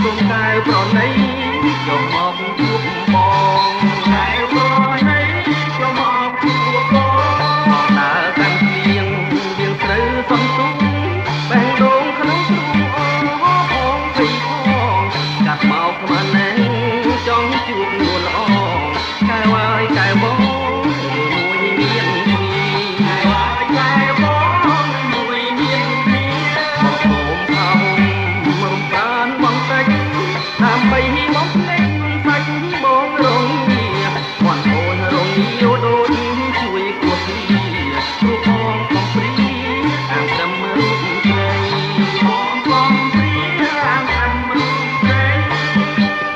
សូមកែវប្រណីយកមកជួបបងកែវប្រណីយកមកជួបបងដើរកាន់គៀងវាងត្រូវសំទុំបែងដងក្នុងទ្រូងអផងភ័យផងកាត់មកក្មិនណែចង់ជួបនួនល្អកែវហើយកែវបងមួយមានគ្នាកែវហើយកែវបងមួយមានគ្នាបងហូមផាហុំរំប្រានបងតិចដើម្បីមកភ្លេចសាច់បងរងងារគាត់អូនរងងាវដូចជួយគួរគ្នាព្រោះបងកំព្រីអាងត្រឹមរូបស្រីបងកំព្រីអាងត្រឹមរូបស្រី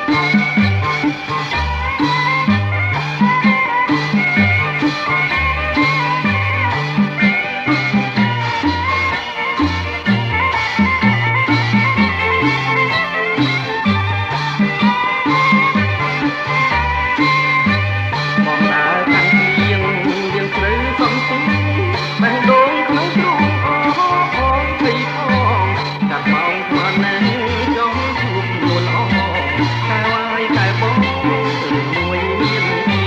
បងដើរកាន់គៀងយើងត្រូវសំទុំបេះដូងក្នុងទ្រូងអផងភ័យផងកាត់បងស្មានណែចង់ជួបនួនល្អកែវហើយកែវបងមួយមានគ្នា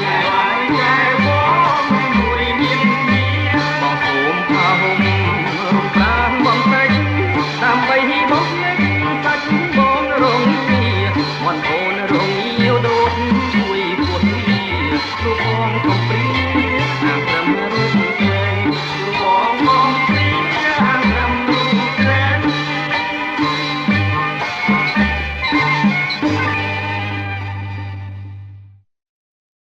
កែវហើយកែវបងមួយមានគ្នាបងហូមផាហុំរំប្រានបងតិចដើម្បីបងភ្លេចសាច់បងរងងារមិនអូនរងងាវដូចជួយពួតគ្នាព្រោះបង